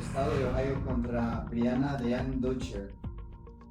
estado de Ohio contra Brianna Deanne Dutcher.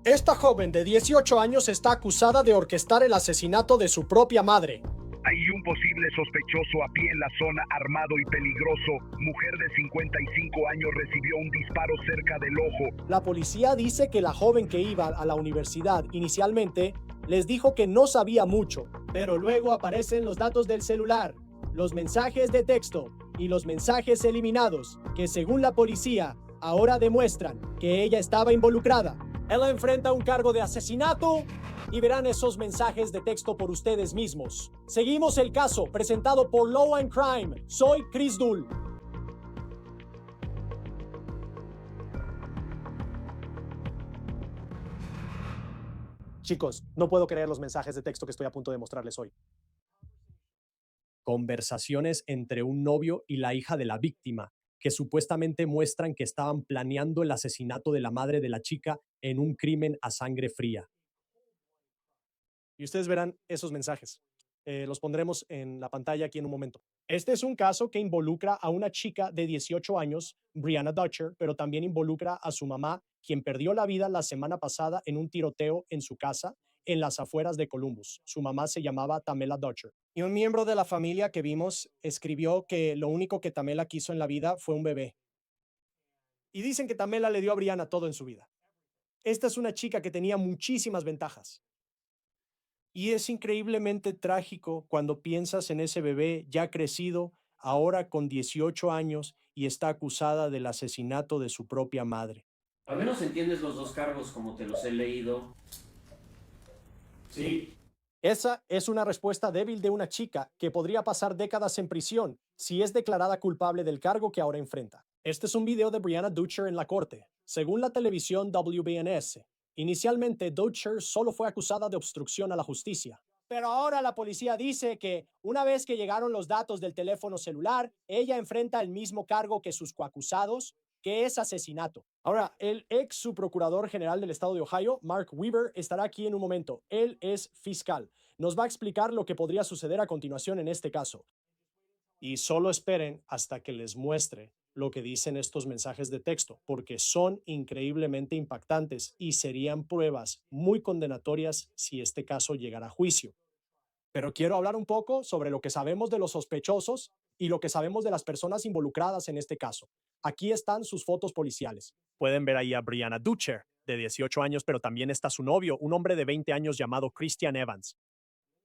Esta joven de 18 años está acusada de orquestar el asesinato de su propia madre. Hay un posible sospechoso a pie en la zona, armado y peligroso. Mujer de 55 años recibió un disparo cerca del ojo. La policía dice que la joven que iba a la universidad inicialmente les dijo que no sabía mucho, pero luego aparecen los datos del celular, los mensajes de texto y los mensajes eliminados, que según la policía ahora demuestran que ella estaba involucrada. Ella enfrenta un cargo de asesinato y verán esos mensajes de texto por ustedes mismos. Seguimos el caso presentado por Law and Crime. Soy Chris Dull. Chicos, no puedo creer los mensajes de texto que estoy a punto de mostrarles hoy. Conversaciones entre un novio y la hija de la víctima, que supuestamente muestran que estaban planeando el asesinato de la madre de la chica en un crimen a sangre fría. Y ustedes verán esos mensajes. Los pondremos en la pantalla aquí en un momento. Este es un caso que involucra a una chica de 18 años, Brianna Dutcher, pero también involucra a su mamá, quien perdió la vida la semana pasada en un tiroteo en su casa en las afueras de Columbus. Su mamá se llamaba Tamela Dutcher. Y un miembro de la familia que vimos escribió que lo único que Tamela quiso en la vida fue un bebé. Y dicen que Tamela le dio a Brianna todo en su vida. Esta es una chica que tenía muchísimas ventajas. Y es increíblemente trágico cuando piensas en ese bebé ya crecido, ahora con 18 años, y está acusada del asesinato de su propia madre. Al menos entiendes los dos cargos como te los he leído. Sí. Esa es una respuesta débil de una chica que podría pasar décadas en prisión si es declarada culpable del cargo que ahora enfrenta. Este es un video de Brianna Dutcher en la corte. Según la televisión WBNS, inicialmente Dutcher solo fue acusada de obstrucción a la justicia. Pero ahora la policía dice que una vez que llegaron los datos del teléfono celular, ella enfrenta el mismo cargo que sus coacusados, que es asesinato. Ahora, el ex subprocurador general del estado de Ohio, Mark Weaver, estará aquí en un momento. Él es fiscal. Nos va a explicar lo que podría suceder a continuación en este caso. Y solo esperen hasta que les muestre lo que dicen estos mensajes de texto, porque son increíblemente impactantes y serían pruebas muy condenatorias si este caso llegara a juicio. Pero quiero hablar un poco sobre lo que sabemos de los sospechosos y lo que sabemos de las personas involucradas en este caso. Aquí están sus fotos policiales. Pueden ver ahí a Brianna Dutcher, de 18 años, pero también está su novio, un hombre de 20 años llamado Christian Evans.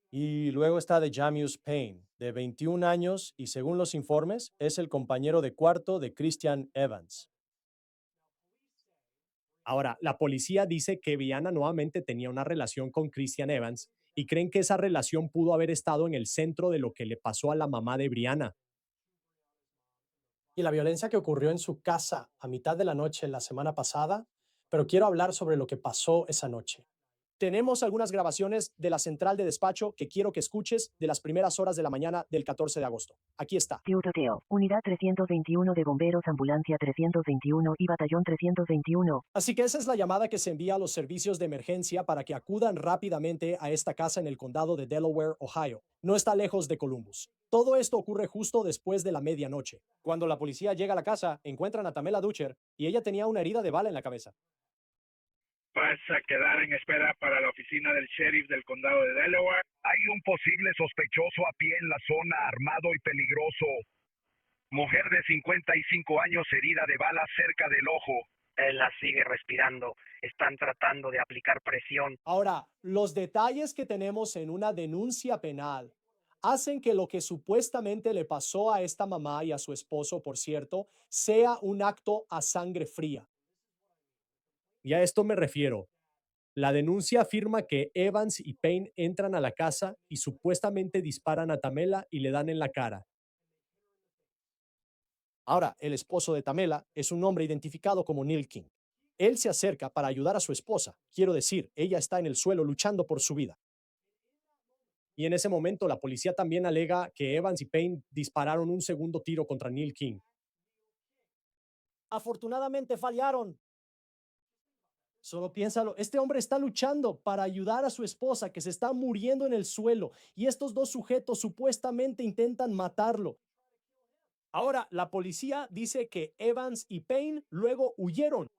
Y luego está de Jamius Payne, de 21 años, y según los informes, es el compañero de cuarto de Christian Evans. Ahora, la policía dice que Brianna nuevamente tenía una relación con Christian Evans y creen que esa relación pudo haber estado en el centro de lo que le pasó a la mamá de Brianna. Y la violencia que ocurrió en su casa a mitad de la noche la semana pasada, pero quiero hablar sobre lo que pasó esa noche. Tenemos algunas grabaciones de la central de despacho que quiero que escuches de las primeras horas de la mañana del 14 de agosto. Aquí está. Tiroteo. Unidad 321 de bomberos, ambulancia 321 y batallón 321. Así que esa es la llamada que se envía a los servicios de emergencia para que acudan rápidamente a esta casa en el condado de Delaware, Ohio. No está lejos de Columbus. Todo esto ocurre justo después de la medianoche. Cuando la policía llega a la casa, encuentran a Tamela Dutcher y ella tenía una herida de bala en la cabeza. Vas a quedar en espera para la oficina del sheriff del condado de Delaware. Hay un posible sospechoso a pie en la zona, armado y peligroso. Mujer de 55 años herida de bala cerca del ojo. Él la sigue respirando. Están tratando de aplicar presión. Ahora, los detalles que tenemos en una denuncia penal hacen que lo que supuestamente le pasó a esta mamá y a su esposo, por cierto, sea un acto a sangre fría. Y a esto me refiero. La denuncia afirma que Evans y Payne entran a la casa y supuestamente disparan a Tamela y le dan en la cara. Ahora, el esposo de Tamela es un hombre identificado como Neil King. Él se acerca para ayudar a su esposa. Quiero decir, ella está en el suelo luchando por su vida. Y en ese momento la policía también alega que Evans y Payne dispararon un segundo tiro contra Neil King. Afortunadamente fallaron. Solo piénsalo, este hombre está luchando para ayudar a su esposa que se está muriendo en el suelo y estos dos sujetos supuestamente intentan matarlo. Ahora, la policía dice que Evans y Payne luego huyeron.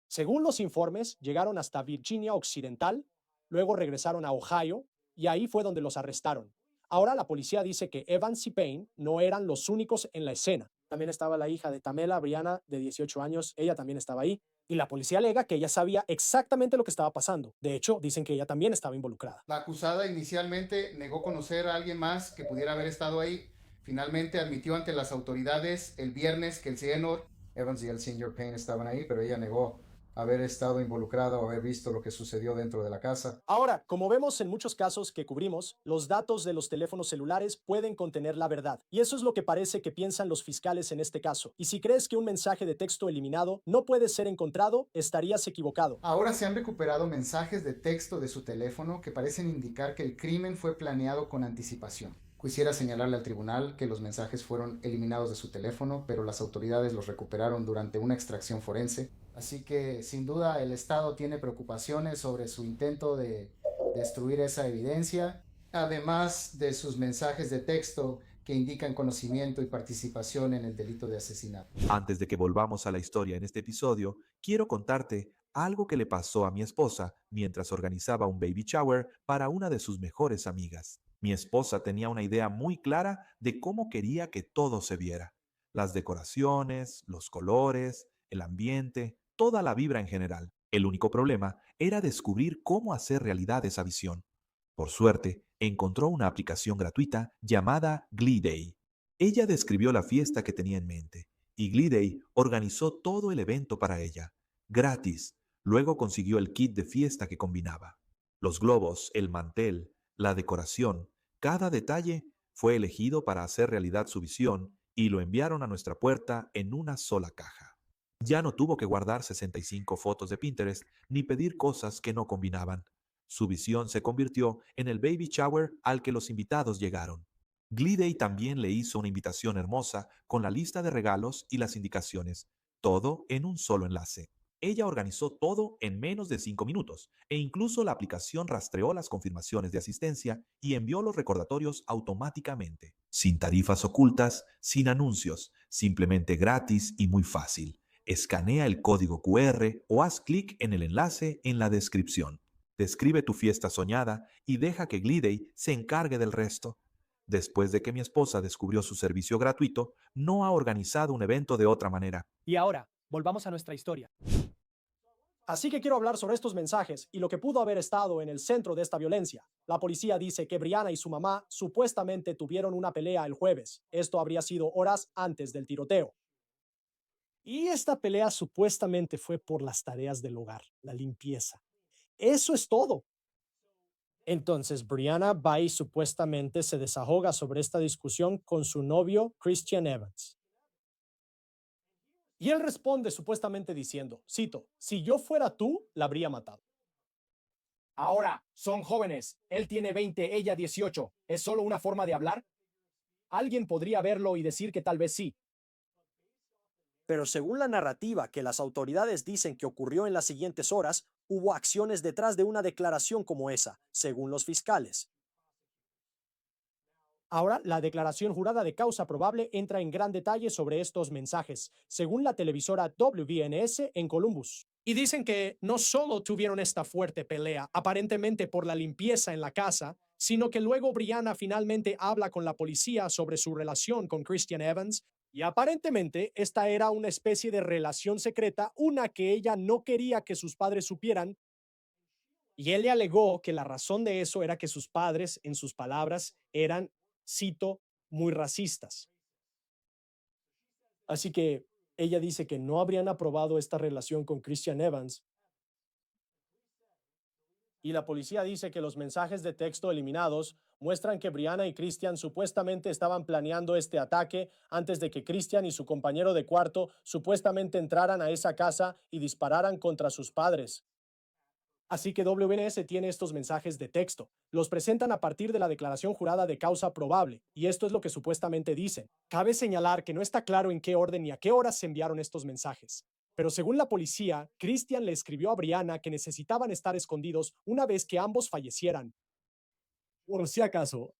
Según los informes, llegaron hasta Virginia Occidental, luego regresaron a Ohio y ahí fue donde los arrestaron. Ahora la policía dice que Evans y Payne no eran los únicos en la escena. También estaba la hija de Tamela, Brianna, de 18 años. Ella también estaba ahí. Y la policía alega que ella sabía exactamente lo que estaba pasando. De hecho, dicen que ella también estaba involucrada. La acusada inicialmente negó conocer a alguien más que pudiera haber estado ahí. Finalmente admitió ante las autoridades el viernes que el señor Evans y el señor Payne estaban ahí, pero ella negó haber estado involucrada o haber visto lo que sucedió dentro de la casa. Ahora, como vemos en muchos casos que cubrimos, los datos de los teléfonos celulares pueden contener la verdad. Y eso es lo que parece que piensan los fiscales en este caso. Y si crees que un mensaje de texto eliminado no puede ser encontrado, estarías equivocado. Ahora se han recuperado mensajes de texto de su teléfono que parecen indicar que el crimen fue planeado con anticipación. Quisiera señalarle al tribunal que los mensajes fueron eliminados de su teléfono, pero las autoridades los recuperaron durante una extracción forense. Así que, sin duda, el Estado tiene preocupaciones sobre su intento de destruir esa evidencia, además de sus mensajes de texto que indican conocimiento y participación en el delito de asesinato. Antes de que volvamos a la historia en este episodio, quiero contarte algo que le pasó a mi esposa mientras organizaba un baby shower para una de sus mejores amigas. Mi esposa tenía una idea muy clara de cómo quería que todo se viera. Las decoraciones, los colores, el ambiente, toda la vibra en general. El único problema era descubrir cómo hacer realidad esa visión. Por suerte, encontró una aplicación gratuita llamada Gleeday. Ella describió la fiesta que tenía en mente y Gleeday organizó todo el evento para ella, gratis. Luego consiguió el kit de fiesta que combinaba. Los globos, el mantel, la decoración, cada detalle fue elegido para hacer realidad su visión y lo enviaron a nuestra puerta en una sola caja. Ya no tuvo que guardar 65 fotos de Pinterest ni pedir cosas que no combinaban. Su visión se convirtió en el baby shower al que los invitados llegaron. Gleeday también le hizo una invitación hermosa con la lista de regalos y las indicaciones, todo en un solo enlace. Ella organizó todo en menos de 5 minutos e incluso la aplicación rastreó las confirmaciones de asistencia y envió los recordatorios automáticamente, sin tarifas ocultas, sin anuncios, simplemente gratis y muy fácil. Escanea el código QR o haz clic en el enlace en la descripción. Describe tu fiesta soñada y deja que Gleeday se encargue del resto. Después de que mi esposa descubrió su servicio gratuito, no ha organizado un evento de otra manera. Y ahora, volvamos a nuestra historia. Así que quiero hablar sobre estos mensajes y lo que pudo haber estado en el centro de esta violencia. La policía dice que Brianna y su mamá supuestamente tuvieron una pelea el jueves. Esto habría sido horas antes del tiroteo. Y esta pelea supuestamente fue por las tareas del hogar, la limpieza. Eso es todo. Entonces, Brianna va y supuestamente se desahoga sobre esta discusión con su novio, Christian Evans. Y él responde supuestamente diciendo, cito, si yo fuera tú, la habría matado. Ahora, son jóvenes. Él tiene 20, ella 18. ¿Es solo una forma de hablar? Alguien podría verlo y decir que tal vez sí. Pero según la narrativa que las autoridades dicen que ocurrió en las siguientes horas, hubo acciones detrás de una declaración como esa, según los fiscales. Ahora, la declaración jurada de causa probable entra en gran detalle sobre estos mensajes, según la televisora WVNS en Columbus. Y dicen que no solo tuvieron esta fuerte pelea, aparentemente por la limpieza en la casa, sino que luego Brianna finalmente habla con la policía sobre su relación con Christian Evans, y aparentemente esta era una especie de relación secreta, una que ella no quería que sus padres supieran, y él le alegó que la razón de eso era que sus padres, en sus palabras, eran, cito, muy racistas. Así que ella dice que no habrían aprobado esta relación con Christian Evans. Y la policía dice que los mensajes de texto eliminados muestran que Brianna y Christian supuestamente estaban planeando este ataque antes de que Christian y su compañero de cuarto supuestamente entraran a esa casa y dispararan contra sus padres. Así que WNS tiene estos mensajes de texto. Los presentan a partir de la declaración jurada de causa probable, y esto es lo que supuestamente dicen. Cabe señalar que no está claro en qué orden ni a qué horas se enviaron estos mensajes. Pero según la policía, Christian le escribió a Brianna que necesitaban estar escondidos una vez que ambos fallecieran. Por si acaso,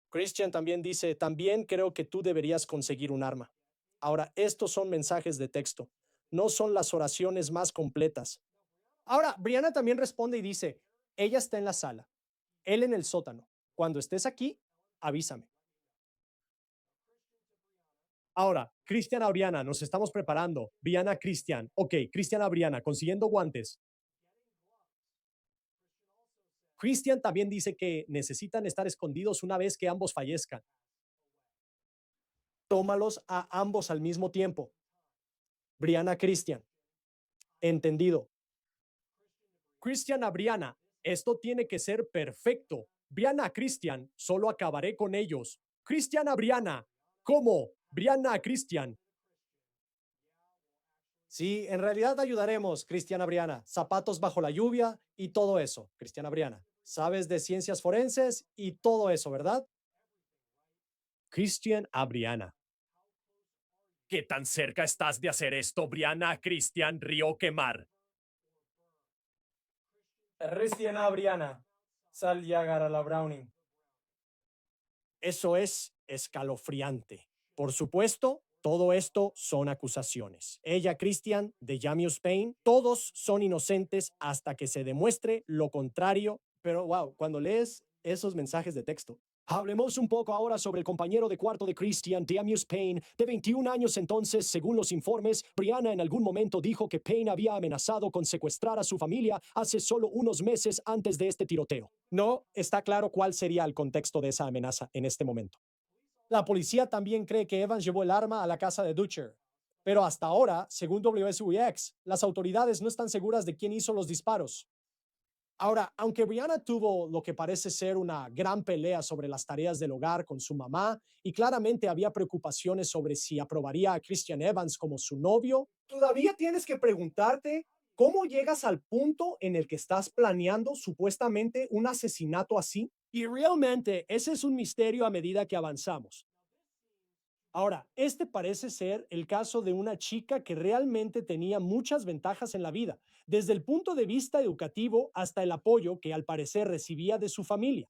Christian también dice, también creo que tú deberías conseguir un arma. Ahora, estos son mensajes de texto, no son las oraciones más completas. Ahora, Brianna también responde y dice, ella está en la sala, él en el sótano. Cuando estés aquí, avísame. Ahora, Cristian a Brianna, nos estamos preparando. Brianna, Cristian. Ok, Cristian a Brianna, consiguiendo guantes. Christian también dice que necesitan estar escondidos una vez que ambos fallezcan. Tómalos a ambos al mismo tiempo. Brianna, Christian. Entendido. Christian a Brianna. Esto tiene que ser perfecto. Brianna a Christian. Solo acabaré con ellos. Christian a Brianna. ¿Cómo? Brianna a Christian. Sí, en realidad ayudaremos, Cristiana Brianna. Zapatos bajo la lluvia y todo eso, Cristiana Brianna. Sabes de ciencias forenses y todo eso, ¿verdad? Christian a Brianna. ¿Qué tan cerca estás de hacer esto, Brianna, Christian, río quemar? Christian a Brianna. Sal y agarra la Browning. Eso es escalofriante. Por supuesto, todo esto son acusaciones. Ella, Christian, de Jamius Payne, todos son inocentes hasta que se demuestre lo contrario. Pero wow, cuando lees esos mensajes de texto, hablemos un poco ahora sobre el compañero de cuarto de Christian, Jamius Payne, de 21 años entonces, según los informes. Brianna en algún momento dijo que Payne había amenazado con secuestrar a su familia hace solo unos meses antes de este tiroteo. No está claro cuál sería el contexto de esa amenaza en este momento. La policía también cree que Evans llevó el arma a la casa de Dutcher. Pero hasta ahora, según WSUX, las autoridades no están seguras de quién hizo los disparos. Ahora, aunque Brianna tuvo lo que parece ser una gran pelea sobre las tareas del hogar con su mamá y claramente había preocupaciones sobre si aprobaría a Christian Evans como su novio, todavía tienes que preguntarte cómo llegas al punto en el que estás planeando supuestamente un asesinato así. Y realmente ese es un misterio a medida que avanzamos. Ahora, este parece ser el caso de una chica que realmente tenía muchas ventajas en la vida, desde el punto de vista educativo hasta el apoyo que al parecer recibía de su familia.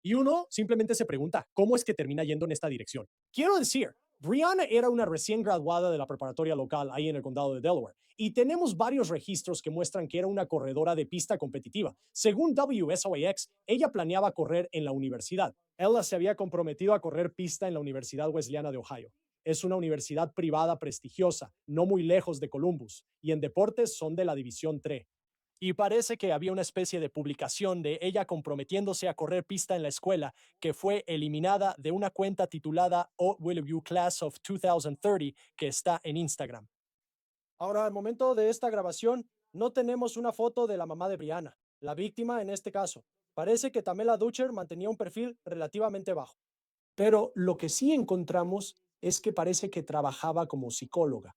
Y uno simplemente se pregunta, ¿cómo es que termina yendo en esta dirección? Quiero decir, Brianna era una recién graduada de la preparatoria local ahí en el condado de Delaware, y tenemos varios registros que muestran que era una corredora de pista competitiva. Según WSOAX, ella planeaba correr en la universidad. Ella se había comprometido a correr pista en la Universidad Wesleyana de Ohio. Es una universidad privada prestigiosa, no muy lejos de Columbus, y en deportes son de la División 3. Y parece que había una especie de publicación de ella comprometiéndose a correr pista en la escuela que fue eliminada de una cuenta titulada OWU Class of 2030 que está en Instagram. Ahora, al momento de esta grabación, no tenemos una foto de la mamá de Brianna, la víctima en este caso. Parece que Tamela Dutcher mantenía un perfil relativamente bajo. Pero lo que sí encontramos es que parece que trabajaba como psicóloga.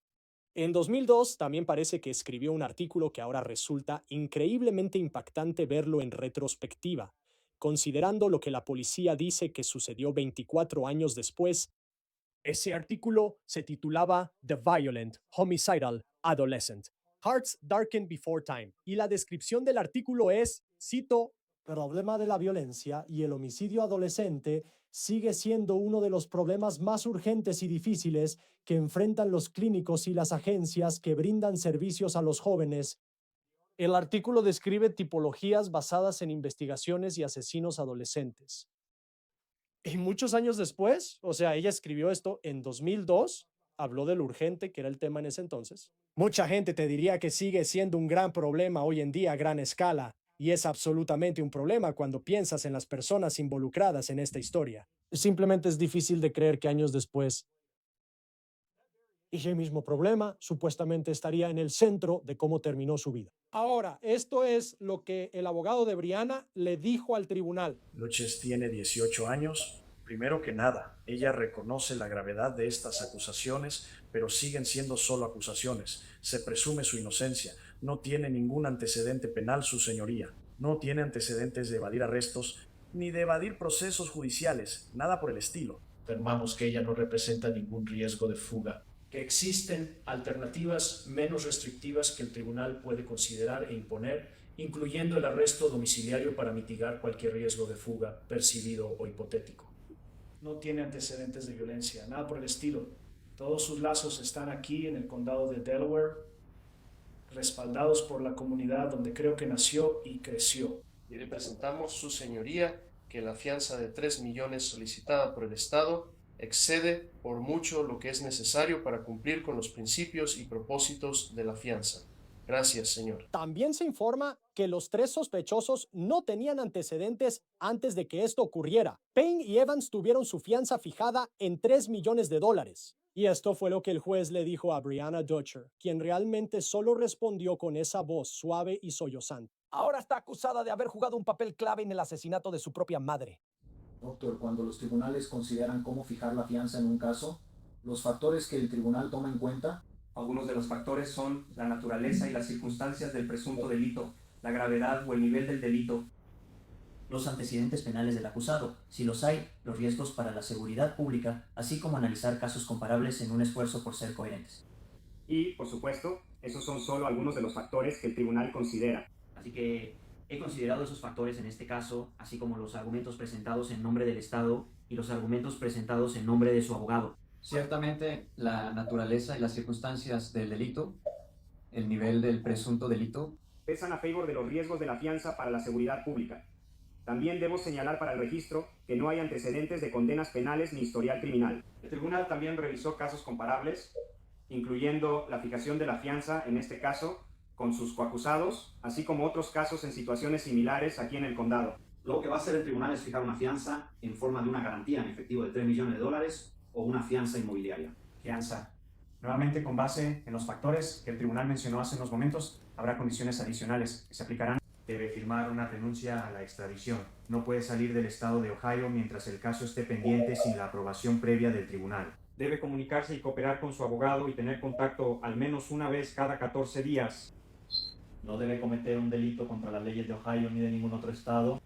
En 2002 también parece que escribió un artículo que ahora resulta increíblemente impactante verlo en retrospectiva, considerando lo que la policía dice que sucedió 24 años después. Ese artículo se titulaba The Violent, Homicidal Adolescent, Hearts Darkened Before Time, y la descripción del artículo es, cito, problema de la violencia y el homicidio adolescente sigue siendo uno de los problemas más urgentes y difíciles que enfrentan los clínicos y las agencias que brindan servicios a los jóvenes. El artículo describe tipologías basadas en investigaciones y asesinos adolescentes. Y muchos años después, o sea, ella escribió esto en 2002, habló de lo urgente que era el tema en ese entonces. Mucha gente te diría que sigue siendo un gran problema hoy en día a gran escala, y es absolutamente un problema cuando piensas en las personas involucradas en esta historia. Simplemente es difícil de creer que años después, ese mismo problema supuestamente estaría en el centro de cómo terminó su vida. Ahora, esto es lo que el abogado de Brianna le dijo al tribunal. Luches tiene 18 años. Primero que nada, ella reconoce la gravedad de estas acusaciones, pero siguen siendo solo acusaciones. Se presume su inocencia. No tiene ningún antecedente penal, su señoría. No tiene antecedentes de evadir arrestos, ni de evadir procesos judiciales, nada por el estilo. Afirmamos que ella no representa ningún riesgo de fuga, que existen alternativas menos restrictivas que el tribunal puede considerar e imponer incluyendo el arresto domiciliario para mitigar cualquier riesgo de fuga percibido o hipotético. No tiene antecedentes de violencia, nada por el estilo. Todos sus lazos están aquí en el condado de Delaware, respaldados por la comunidad donde creo que nació y creció. Y le presentamos, su señoría, que la fianza de 3 millones solicitada por el Estado excede por mucho lo que es necesario para cumplir con los principios y propósitos de la fianza. Gracias, señor. También se informa que los tres sospechosos no tenían antecedentes antes de que esto ocurriera. Payne y Evans tuvieron su fianza fijada en $3 millones. Y esto fue lo que el juez le dijo a Brianna Dutcher, quien realmente solo respondió con esa voz suave y sollozante. Ahora está acusada de haber jugado un papel clave en el asesinato de su propia madre. Doctor, cuando los tribunales consideran cómo fijar la fianza en un caso, los factores que el tribunal toma en cuenta. Algunos de los factores son la naturaleza y las circunstancias del presunto delito, la gravedad o el nivel del delito, los antecedentes penales del acusado, si los hay, los riesgos para la seguridad pública, así como analizar casos comparables en un esfuerzo por ser coherentes. Y, por supuesto, esos son solo algunos de los factores que el tribunal considera. Así que he considerado esos factores en este caso, así como los argumentos presentados en nombre del Estado y los argumentos presentados en nombre de su abogado. Ciertamente, la naturaleza y las circunstancias del delito, el nivel del presunto delito, pesan a favor de los riesgos de la fianza para la seguridad pública. También debo señalar para el registro que no hay antecedentes de condenas penales ni historial criminal. El tribunal también revisó casos comparables, incluyendo la fijación de la fianza, en este caso, con sus coacusados, así como otros casos en situaciones similares aquí en el condado. Lo que va a hacer el tribunal es fijar una fianza en forma de una garantía en efectivo de $3 millones o una fianza inmobiliaria. Fianza. Nuevamente, con base en los factores que el tribunal mencionó hace unos momentos, habrá condiciones adicionales que se aplicarán. Debe firmar una renuncia a la extradición. No puede salir del estado de Ohio mientras el caso esté pendiente sin la aprobación previa del tribunal. Debe comunicarse y cooperar con su abogado y tener contacto al menos una vez cada 14 días. No debe cometer un delito contra las leyes de Ohio ni de ningún otro estado.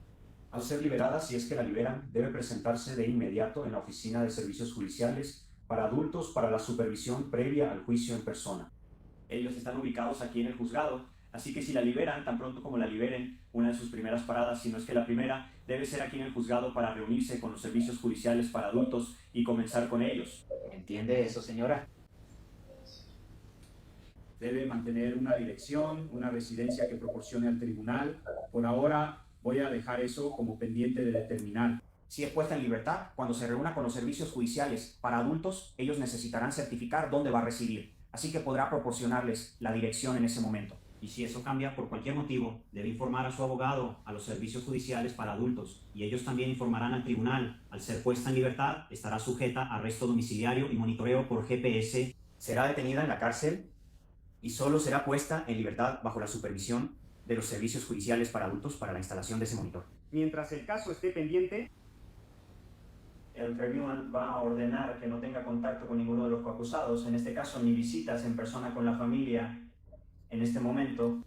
Al ser liberada, si es que la liberan, debe presentarse de inmediato en la Oficina de Servicios Judiciales para Adultos para la supervisión previa al juicio en persona. Ellos están ubicados aquí en el juzgado, así que si la liberan, tan pronto como la liberen, una de sus primeras paradas, si no es que la primera, debe ser aquí en el juzgado para reunirse con los servicios judiciales para adultos y comenzar con ellos. ¿Entiende eso, señora? Debe mantener una dirección, una residencia que proporcione al tribunal. Por ahora voy a dejar eso como pendiente de determinar. Si es puesta en libertad, cuando se reúna con los servicios judiciales para adultos, ellos necesitarán certificar dónde va a residir, así que podrá proporcionarles la dirección en ese momento. Y si eso cambia por cualquier motivo, debe informar a su abogado, a los servicios judiciales para adultos, y ellos también informarán al tribunal. Al ser puesta en libertad, estará sujeta a arresto domiciliario y monitoreo por GPS. Será detenida en la cárcel y solo será puesta en libertad bajo la supervisión de los servicios judiciales para adultos para la instalación de ese monitor. Mientras el caso esté pendiente, el tribunal va a ordenar que no tenga contacto con ninguno de los coacusados, en este caso ni visitas en persona con la familia en este momento.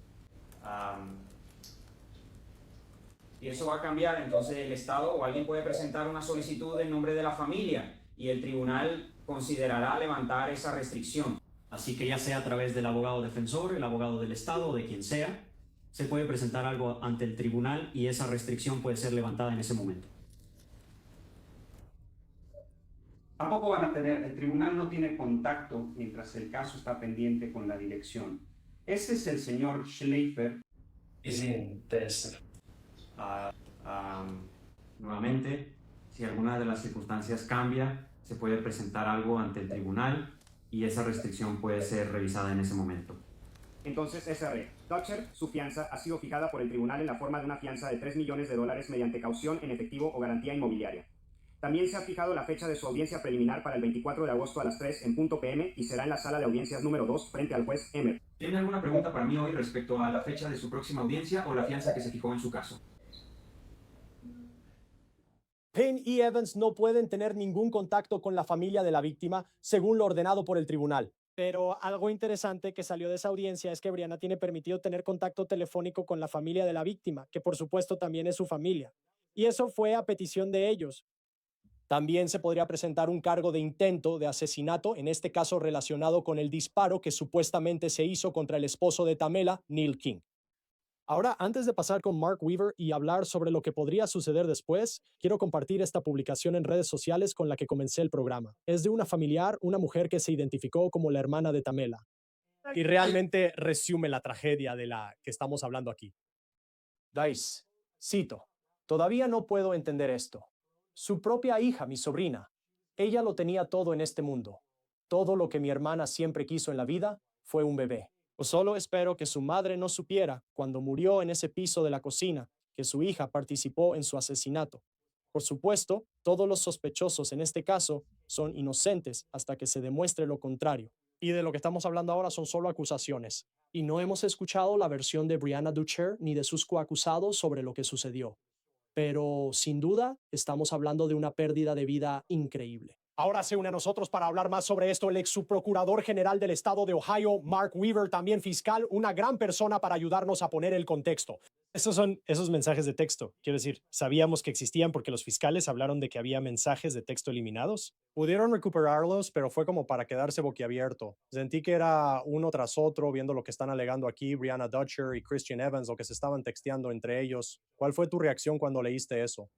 Y eso va a cambiar, entonces el Estado o alguien puede presentar una solicitud en nombre de la familia y el tribunal considerará levantar esa restricción. Así que ya sea a través del abogado defensor, el abogado del Estado o de quien sea, se puede presentar algo ante el tribunal y esa restricción puede ser levantada en ese momento. tampoco van a tener, el tribunal no tiene contacto mientras el caso está pendiente con la dirección. Ese es el señor Schleifer. Nuevamente, si alguna de las circunstancias cambia, se puede presentar algo ante el tribunal y esa restricción puede ser revisada en ese momento. Entonces, SR. Dutcher, su fianza ha sido fijada por el tribunal en la forma de una fianza de $3 millones mediante caución en efectivo o garantía inmobiliaria. También se ha fijado la fecha de su audiencia preliminar para el 24 de agosto a las 3 en punto PM y será en la sala de audiencias número 2 frente al juez Emmer. ¿Tiene alguna pregunta para mí hoy respecto a la fecha de su próxima audiencia o la fianza que se fijó en su caso? Payne y Evans no pueden tener ningún contacto con la familia de la víctima, según lo ordenado por el tribunal. Pero algo interesante que salió de esa audiencia es que Brianna tiene permitido tener contacto telefónico con la familia de la víctima, que por supuesto también es su familia. Y eso fue a petición de ellos. También se podría presentar un cargo de intento de asesinato, en este caso relacionado con el disparo que supuestamente se hizo contra el esposo de Tamela, Neil King. Ahora, antes de pasar con Mark Weaver y hablar sobre lo que podría suceder después, quiero compartir esta publicación en redes sociales con la que comencé el programa. Es de una familiar, una mujer que se identificó como la hermana de Tamela. Y realmente resume la tragedia de la que estamos hablando aquí. Dice, cito, todavía no puedo entender esto. Su propia hija, mi sobrina, ella lo tenía todo en este mundo. Todo lo que mi hermana siempre quiso en la vida fue un bebé. O solo espero que su madre no supiera, cuando murió en ese piso de la cocina, que su hija participó en su asesinato. Por supuesto, todos los sospechosos en este caso son inocentes hasta que se demuestre lo contrario. Y de lo que estamos hablando ahora son solo acusaciones. Y no hemos escuchado la versión de Brianna Dutcher ni de sus coacusados sobre lo que sucedió. Pero, sin duda, estamos hablando de una pérdida de vida increíble. Ahora se une a nosotros para hablar más sobre esto el ex subprocurador general del estado de Ohio, Mark Weaver, también fiscal, una gran persona para ayudarnos a poner el contexto. Esos son esos mensajes de texto. Quiero decir, sabíamos que existían porque los fiscales hablaron de que había mensajes de texto eliminados. Pudieron recuperarlos, pero fue como para quedarse boquiabierto. Sentí que era uno tras otro, viendo lo que están alegando aquí Brianna Dutcher y Christian Evans, lo que se estaban texteando entre ellos. ¿Cuál fue tu reacción cuando leíste eso?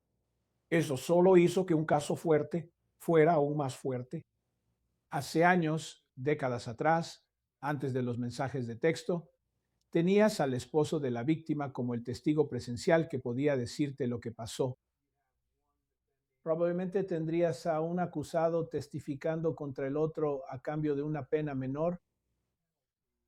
Eso solo hizo que un caso fuerte fuera aún más fuerte. Hace años, décadas atrás, antes de los mensajes de texto, tenías al esposo de la víctima como el testigo presencial que podía decirte lo que pasó. Probablemente tendrías a un acusado testificando contra el otro a cambio de una pena menor.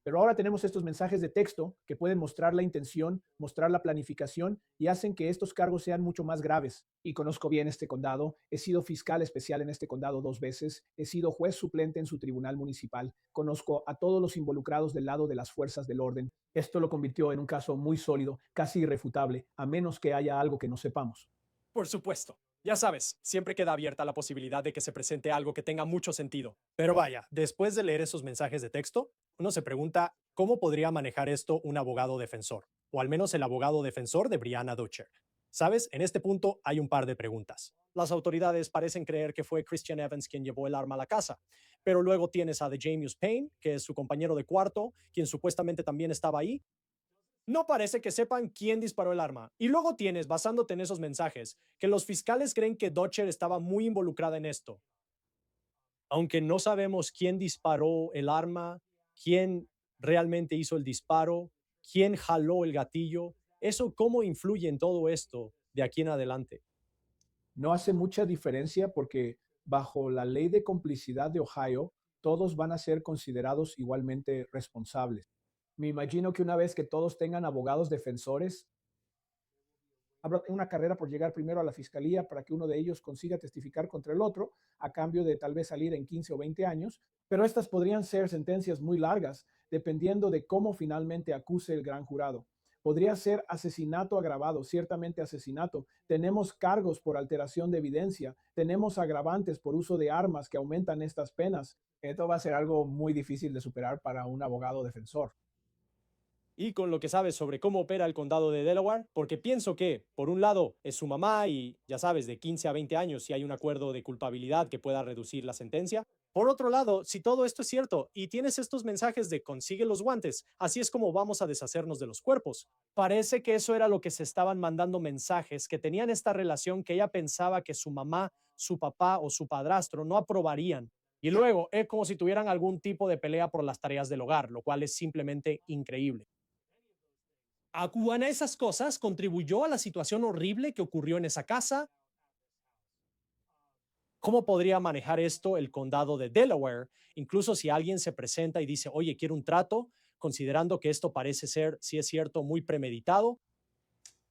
Pero ahora tenemos estos mensajes de texto que pueden mostrar la intención, mostrar la planificación y hacen que estos cargos sean mucho más graves. Y conozco bien este condado, he sido fiscal especial en este condado 2 veces, he sido juez suplente en su tribunal municipal, conozco a todos los involucrados del lado de las fuerzas del orden. Esto lo convirtió en un caso muy sólido, casi irrefutable, a menos que haya algo que no sepamos. Por supuesto. Ya sabes, siempre queda abierta la posibilidad de que se presente algo que tenga mucho sentido. Pero vaya, después de leer esos mensajes de texto, uno se pregunta cómo podría manejar esto un abogado defensor, o al menos el abogado defensor de Brianna Dutcher. ¿Sabes? En este punto hay un par de preguntas. Las autoridades parecen creer que fue Christian Evans quien llevó el arma a la casa, pero luego tienes a DeJamius Payne, que es su compañero de cuarto, quien supuestamente también estaba ahí. No parece que sepan quién disparó el arma. Y luego tienes, basándote en esos mensajes, que los fiscales creen que Dutcher estaba muy involucrada en esto. Aunque no sabemos quién disparó el arma, quién realmente hizo el disparo, quién jaló el gatillo, ¿eso cómo influye en todo esto de aquí en adelante? No hace mucha diferencia porque bajo la ley de complicidad de Ohio, todos van a ser considerados igualmente responsables. Me imagino que una vez que todos tengan abogados defensores, habrá una carrera por llegar primero a la fiscalía para que uno de ellos consiga testificar contra el otro, a cambio de tal vez salir en 15 o 20 años, pero estas podrían ser sentencias muy largas, dependiendo de cómo finalmente acuse el gran jurado. Podría ser asesinato agravado, ciertamente asesinato. Tenemos cargos por alteración de evidencia, tenemos agravantes por uso de armas que aumentan estas penas. Esto va a ser algo muy difícil de superar para un abogado defensor. Y con lo que sabes sobre cómo opera el condado de Delaware, porque pienso que, por un lado, es su mamá y, ya sabes, de 15 a 20 años si hay un acuerdo de culpabilidad que pueda reducir la sentencia. Por otro lado, si todo esto es cierto y tienes estos mensajes de consigue los guantes, así es como vamos a deshacernos de los cuerpos. Parece que eso era lo que se estaban mandando mensajes, que tenían esta relación que ella pensaba que su mamá, su papá o su padrastro no aprobarían. Y luego es como si tuvieran algún tipo de pelea por las tareas del hogar, lo cual es simplemente increíble. ¿Alguna de esas cosas contribuyó a la situación horrible que ocurrió en esa casa? ¿Cómo podría manejar esto el condado de Delaware? Incluso si alguien se presenta y dice, oye, quiero un trato, considerando que esto parece ser, si es cierto, muy premeditado.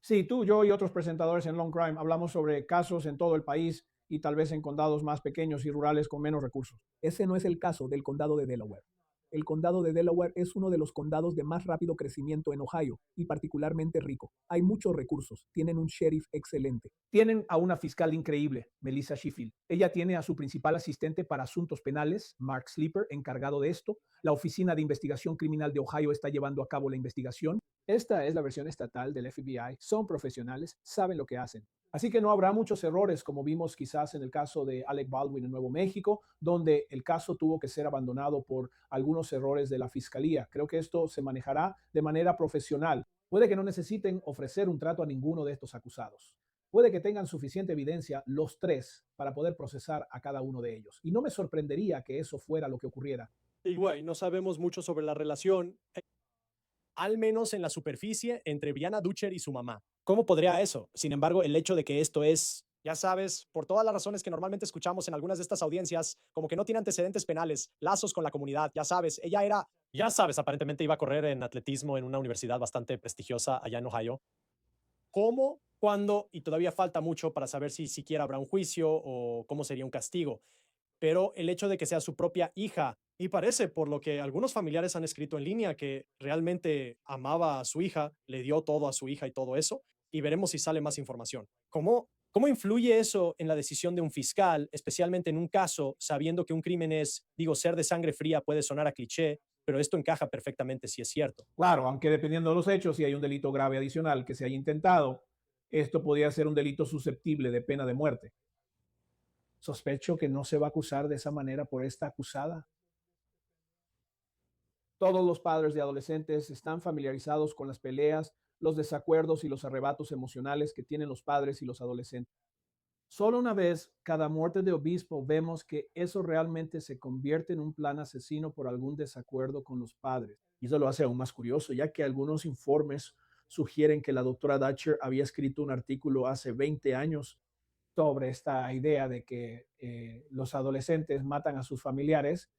Sí, tú, yo y otros presentadores en Long Crime hablamos sobre casos en todo el país y tal vez en condados más pequeños y rurales con menos recursos. Ese no es el caso del condado de Delaware. El condado de Delaware es uno de los condados de más rápido crecimiento en Ohio y particularmente rico. Hay muchos recursos, tienen un sheriff excelente. Tienen a una fiscal increíble, Melissa Sheffield. Ella tiene a su principal asistente para asuntos penales, Mark Sleeper, encargado de esto. La Oficina de Investigación Criminal de Ohio está llevando a cabo la investigación. Esta es la versión estatal del FBI. Son profesionales, saben lo que hacen. Así que no habrá muchos errores, como vimos quizás en el caso de Alec Baldwin en Nuevo México, donde el caso tuvo que ser abandonado por algunos errores de la fiscalía. Creo que esto se manejará de manera profesional. Puede que no necesiten ofrecer un trato a ninguno de estos acusados. Puede que tengan suficiente evidencia los tres para poder procesar a cada uno de ellos. Y no me sorprendería que eso fuera lo que ocurriera. Igual, no sabemos mucho sobre la relación, al menos en la superficie, entre Brianna Dutcher y su mamá. ¿Cómo podría eso? Sin embargo, el hecho de que esto es, ya sabes, por todas las razones que normalmente escuchamos en algunas de estas audiencias, como que no tiene antecedentes penales, lazos con la comunidad, ya sabes, ella era, ya sabes, aparentemente iba a correr en atletismo en una universidad bastante prestigiosa allá en Ohio. ¿Cómo, cuándo? Y todavía falta mucho para saber si siquiera habrá un juicio o cómo sería un castigo. Pero el hecho de que sea su propia hija, y parece, por lo que algunos familiares han escrito en línea, que realmente amaba a su hija, le dio todo a su hija y todo eso, y veremos si sale más información. ¿Cómo influye eso en la decisión de un fiscal, especialmente en un caso, sabiendo que un crimen es, digo, ser de sangre fría puede sonar a cliché, pero esto encaja perfectamente si es cierto? Claro, aunque dependiendo de los hechos, si hay un delito grave adicional que se haya intentado, esto podría ser un delito susceptible de pena de muerte. Sospecho que no se va a acusar de esa manera por esta acusada. Todos los padres de adolescentes están familiarizados con las peleas, los desacuerdos y los arrebatos emocionales que tienen los padres y los adolescentes. Solo una vez cada muerte de obispo vemos que eso realmente se convierte en un plan asesino por algún desacuerdo con los padres. Y eso lo hace aún más curioso, ya que algunos informes sugieren que la doctora Dutcher había escrito un artículo hace 20 años sobre esta idea de que los adolescentes matan a sus familiares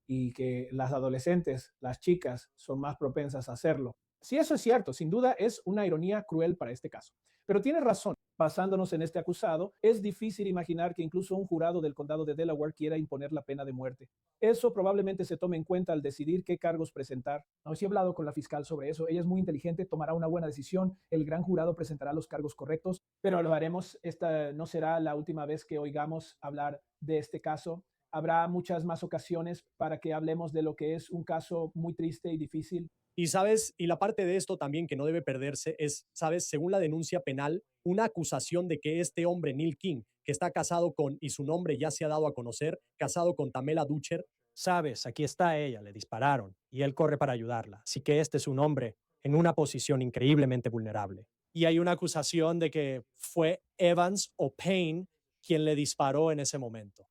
y que las adolescentes, las chicas, son más propensas a hacerlo. Si eso es cierto, sin duda es una ironía cruel para este caso. Pero tiene razón. Basándonos en este acusado, es difícil imaginar que incluso un jurado del condado de Delaware quiera imponer la pena de muerte. Eso probablemente se tome en cuenta al decidir qué cargos presentar. No, sí he hablado con la fiscal sobre eso. Ella es muy inteligente, tomará una buena decisión. El gran jurado presentará los cargos correctos, pero lo haremos. Esta no será la última vez que oigamos hablar de este caso. Habrá muchas más ocasiones para que hablemos de lo que es un caso muy triste y difícil. Y sabes, y la parte de esto también que no debe perderse es, sabes, según la denuncia penal, una acusación de que este hombre, Neil King, que está casado con, y su nombre ya se ha dado a conocer, casado con Tamela Dutcher, sabes, aquí está ella, le dispararon y él corre para ayudarla. Así que este es un hombre en una posición increíblemente vulnerable. Y hay una acusación de que fue Evans o Payne quien le disparó en ese momento.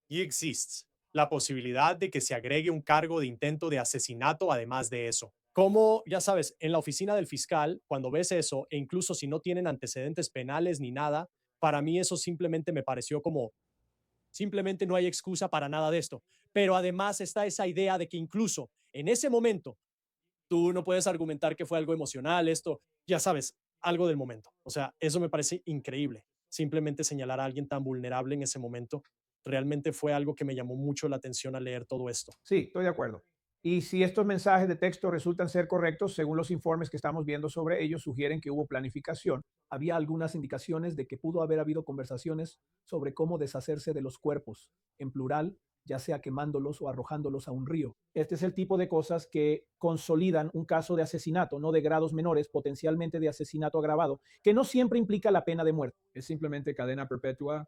Y existe la posibilidad de que se agregue un cargo de intento de asesinato además de eso. Como, ya sabes, en la oficina del fiscal, cuando ves eso, e incluso si no tienen antecedentes penales ni nada, para mí eso simplemente me pareció como, simplemente no hay excusa para nada de esto. Pero además está esa idea de que incluso en ese momento, tú no puedes argumentar que fue algo emocional, esto, ya sabes, algo del momento. O sea, eso me parece increíble. Simplemente señalar a alguien tan vulnerable en ese momento realmente fue algo que me llamó mucho la atención al leer todo esto. Sí, estoy de acuerdo. Y si estos mensajes de texto resultan ser correctos, según los informes que estamos viendo sobre ellos, sugieren que hubo planificación. Había algunas indicaciones de que pudo haber habido conversaciones sobre cómo deshacerse de los cuerpos, en plural, ya sea quemándolos o arrojándolos a un río. Este es el tipo de cosas que consolidan un caso de asesinato, no de grados menores, potencialmente de asesinato agravado, que no siempre implica la pena de muerte. Es simplemente cadena perpetua,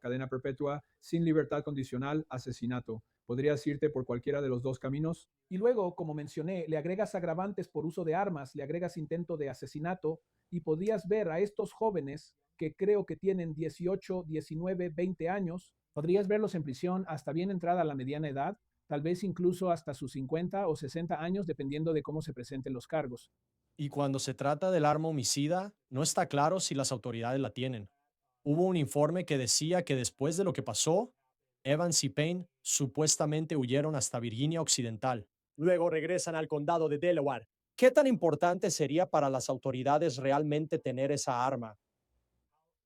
sin libertad condicional, asesinato. Podrías irte por cualquiera de los dos caminos. Y luego, como mencioné, le agregas agravantes por uso de armas, le agregas intento de asesinato y podrías ver a estos jóvenes que creo que tienen 18, 19, 20 años, podrías verlos en prisión hasta bien entrada la mediana edad, tal vez incluso hasta sus 50 o 60 años, dependiendo de cómo se presenten los cargos. Y cuando se trata del arma homicida, no está claro si las autoridades la tienen. Hubo un informe que decía que después de lo que pasó, Evans y Payne supuestamente huyeron hasta Virginia Occidental. Luego regresan al condado de Delaware. ¿Qué tan importante sería para las autoridades realmente tener esa arma?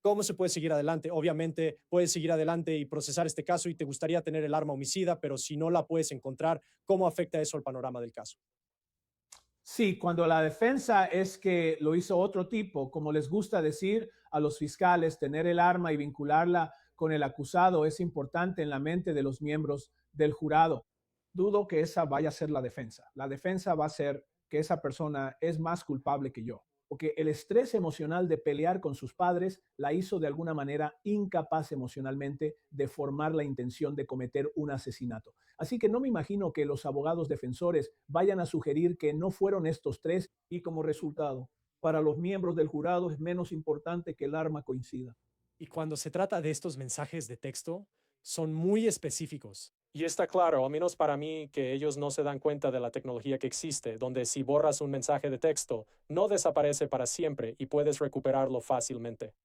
¿Cómo se puede seguir adelante? Obviamente puedes seguir adelante y procesar este caso y te gustaría tener el arma homicida, pero si no la puedes encontrar, ¿cómo afecta eso al panorama del caso? Sí, cuando la defensa es que lo hizo otro tipo, como les gusta decir a los fiscales, tener el arma y vincularla con el acusado es importante en la mente de los miembros del jurado. Dudo que esa vaya a ser la defensa. La defensa va a ser que esa persona es más culpable que yo, porque el estrés emocional de pelear con sus padres la hizo de alguna manera incapaz emocionalmente de formar la intención de cometer un asesinato. Así que no me imagino que los abogados defensores vayan a sugerir que no fueron estos tres y como resultado Para los miembros del jurado es menos importante que el arma coincida. Y cuando se trata de estos mensajes de texto, son muy específicos. Y está claro, al menos para mí, que ellos no se dan cuenta de la tecnología que existe, donde si borras un mensaje de texto, no desaparece para siempre y puedes recuperarlo fácilmente.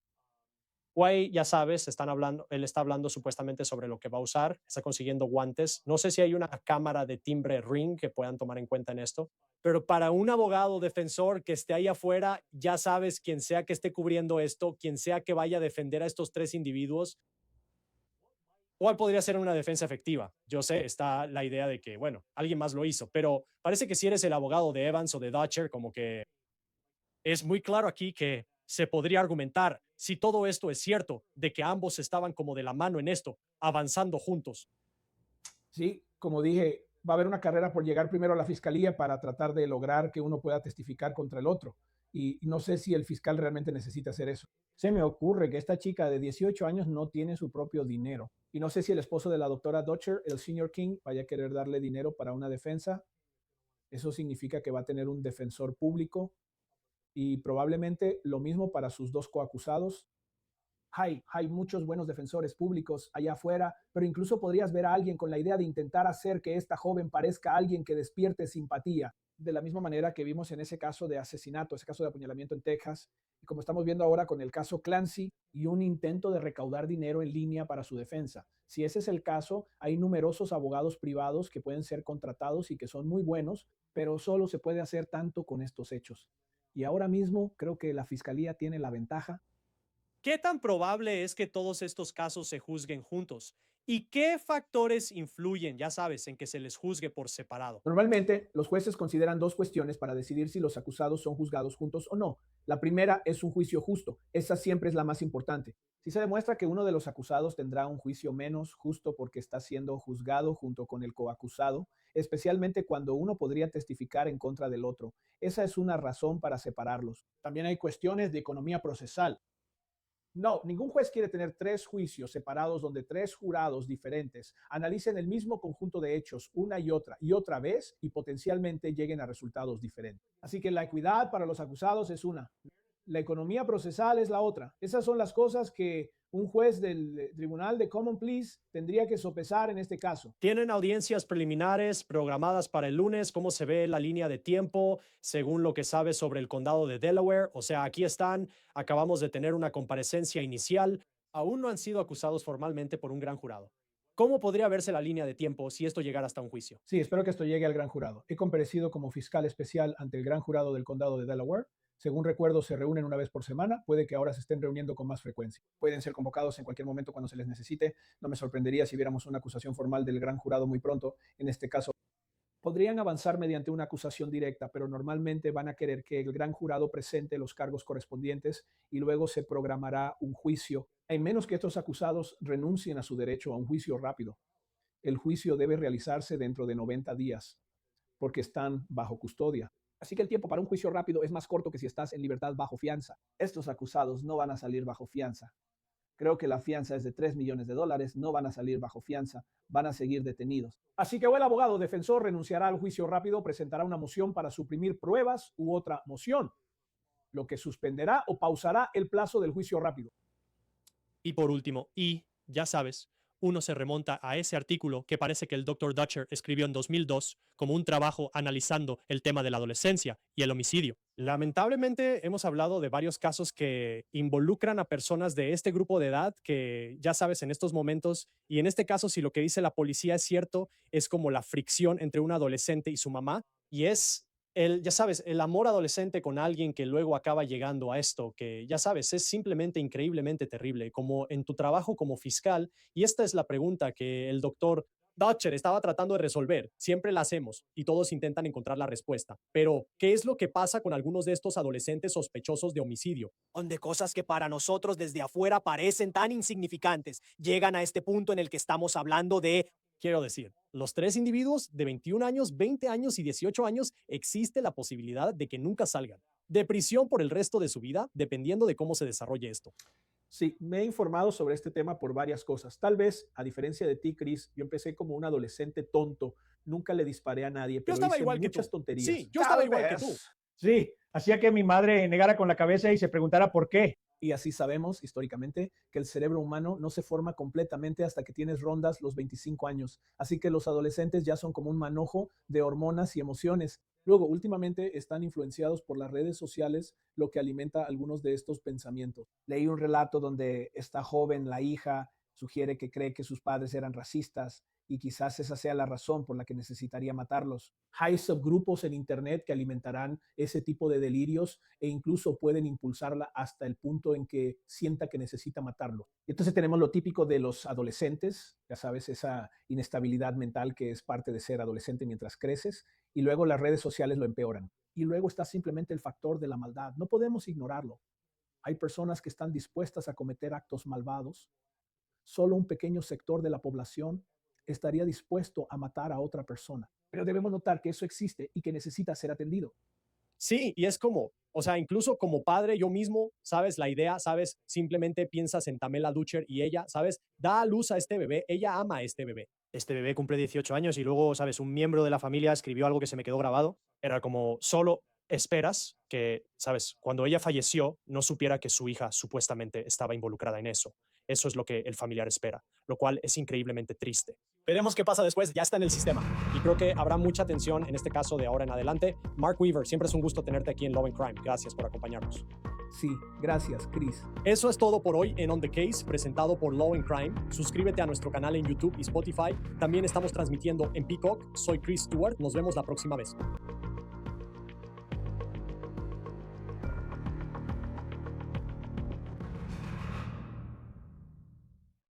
Guay, ya sabes, él está hablando supuestamente sobre lo que va a usar, está consiguiendo guantes. No sé si hay una cámara de timbre Ring que puedan tomar en cuenta en esto, pero para un abogado defensor que esté ahí afuera, ya sabes, quien sea que esté cubriendo esto, quien sea que vaya a defender a estos tres individuos, ¿cuál podría ser una defensa efectiva? Yo sé, está la idea de que, bueno, alguien más lo hizo, pero parece que si eres el abogado de Evans o de Dutcher, como que es muy claro aquí que se podría argumentar, si todo esto es cierto, de que ambos estaban como de la mano en esto, avanzando juntos. Sí, como dije, va a haber una carrera por llegar primero a la fiscalía para tratar de lograr que uno pueda testificar contra el otro. Y no sé si el fiscal realmente necesita hacer eso. Se me ocurre que esta chica de 18 años no tiene su propio dinero. Y no sé si el esposo de la doctora Dutcher, el señor King, vaya a querer darle dinero para una defensa. Eso significa que va a tener un defensor público y probablemente lo mismo para sus dos coacusados. Hay muchos buenos defensores públicos allá afuera, pero incluso podrías ver a alguien con la idea de intentar hacer que esta joven parezca alguien que despierte simpatía. De la misma manera que vimos en ese caso de asesinato, ese caso de apuñalamiento en Texas, y como estamos viendo ahora con el caso Clancy y un intento de recaudar dinero en línea para su defensa. Si ese es el caso, hay numerosos abogados privados que pueden ser contratados y que son muy buenos, pero solo se puede hacer tanto con estos hechos. Y ahora mismo creo que la fiscalía tiene la ventaja. ¿Qué tan probable es que todos estos casos se juzguen juntos? ¿Y qué factores influyen, ya sabes, en que se les juzgue por separado? Normalmente, los jueces consideran dos cuestiones para decidir si los acusados son juzgados juntos o no. La primera es un juicio justo. Esa siempre es la más importante. Si se demuestra que uno de los acusados tendrá un juicio menos justo porque está siendo juzgado junto con el coacusado, especialmente cuando uno podría testificar en contra del otro, esa es una razón para separarlos. También hay cuestiones de economía procesal. No, ningún juez quiere tener tres juicios separados donde tres jurados diferentes analicen el mismo conjunto de hechos una y otra vez y potencialmente lleguen a resultados diferentes. Así que la equidad para los acusados es una. La economía procesal es la otra. Esas son las cosas que un juez del Tribunal de Common Pleas tendría que sopesar en este caso. ¿Tienen audiencias preliminares programadas para el lunes? ¿Cómo se ve la línea de tiempo según lo que sabes sobre el condado de Delaware? O sea, aquí están, acabamos de tener una comparecencia inicial. Aún no han sido acusados formalmente por un gran jurado. ¿Cómo podría verse la línea de tiempo si esto llegara hasta un juicio? Sí, espero que esto llegue al gran jurado. He comparecido como fiscal especial ante el gran jurado del condado de Delaware. Según recuerdo, se reúnen una vez por semana. Puede que ahora se estén reuniendo con más frecuencia. Pueden ser convocados en cualquier momento cuando se les necesite. No me sorprendería si viéramos una acusación formal del gran jurado muy pronto. En este caso, podrían avanzar mediante una acusación directa, pero normalmente van a querer que el gran jurado presente los cargos correspondientes y luego se programará un juicio. En menos que estos acusados renuncien a su derecho a un juicio rápido. El juicio debe realizarse dentro de 90 días, porque están bajo custodia. Así que el tiempo para un juicio rápido es más corto que si estás en libertad bajo fianza. Estos acusados no van a salir bajo fianza. Creo que la fianza es de $3 millones, no van a salir bajo fianza, van a seguir detenidos. Así que o el abogado defensor renunciará al juicio rápido, presentará una moción para suprimir pruebas u otra moción, lo que suspenderá o pausará el plazo del juicio rápido. Y por último, ya sabes, uno se remonta a ese artículo que parece que el Dr. Dutcher escribió en 2002 como un trabajo analizando el tema de la adolescencia y el homicidio. Lamentablemente hemos hablado de varios casos que involucran a personas de este grupo de edad que, ya sabes, en estos momentos, y en este caso si lo que dice la policía es cierto, es como la fricción entre un adolescente y su mamá, y es ya sabes, el amor adolescente con alguien que luego acaba llegando a esto, que ya sabes, es simplemente increíblemente terrible, como en tu trabajo como fiscal. Y esta es la pregunta que el doctor Dutcher estaba tratando de resolver. Siempre la hacemos y todos intentan encontrar la respuesta. Pero, ¿qué es lo que pasa con algunos de estos adolescentes sospechosos de homicidio? Donde cosas que para nosotros desde afuera parecen tan insignificantes llegan a este punto en el que estamos hablando de... Quiero decir, los tres individuos de 21 años, 20 años y 18 años, existe la posibilidad de que nunca salgan de prisión por el resto de su vida, dependiendo de cómo se desarrolle esto. Sí, me he informado sobre este tema por varias cosas. Tal vez, a diferencia de ti, Chris, yo empecé como un adolescente tonto. Nunca le disparé a nadie, pero yo estaba hice igual muchas que tú. tonterías. Sí, yo estaba igual que tú. Sí, Hacía que mi madre negara con la cabeza y se preguntara por qué. Y así sabemos, históricamente, que el cerebro humano no se forma completamente hasta que tienes rondas los 25 años. Así que los adolescentes ya son como un manojo de hormonas y emociones. Luego, últimamente están influenciados por las redes sociales, lo que alimenta algunos de estos pensamientos. Leí un relato donde esta joven, la hija, sugiere que cree que sus padres eran racistas y quizás esa sea la razón por la que necesitaría matarlos. Hay subgrupos en Internet que alimentarán ese tipo de delirios e incluso pueden impulsarla hasta el punto en que sienta que necesita matarlo. Entonces tenemos lo típico de los adolescentes, ya sabes, esa inestabilidad mental que es parte de ser adolescente mientras creces, y luego las redes sociales lo empeoran. Y luego está simplemente el factor de la maldad. No podemos ignorarlo. Hay personas que están dispuestas a cometer actos malvados. Solo un pequeño sector de la población estaría dispuesto a matar a otra persona. Pero debemos notar que eso existe y que necesita ser atendido. Sí, y es como, o sea, incluso como padre, yo mismo, ¿sabes? La idea, ¿sabes? Simplemente piensas en Tamela Dutcher y ella, ¿sabes? Da a luz a este bebé, ella ama a este bebé. Este bebé cumple 18 años y luego, ¿sabes? Un miembro de la familia escribió algo que se me quedó grabado. Era como, solo esperas que, ¿sabes? Cuando ella falleció, no supiera que su hija supuestamente estaba involucrada en eso. Eso es lo que el familiar espera, lo cual es increíblemente triste. Veremos qué pasa después, ya está en el sistema. Y creo que habrá mucha atención en este caso de ahora en adelante. Mark Weaver, siempre es un gusto tenerte aquí en Law and Crime. Gracias por acompañarnos. Sí, gracias, Chris. Eso es todo por hoy en On The Case, presentado por Law and Crime. Suscríbete a nuestro canal en YouTube y Spotify. También estamos transmitiendo en Peacock. Soy Chris Stewart. Nos vemos la próxima vez.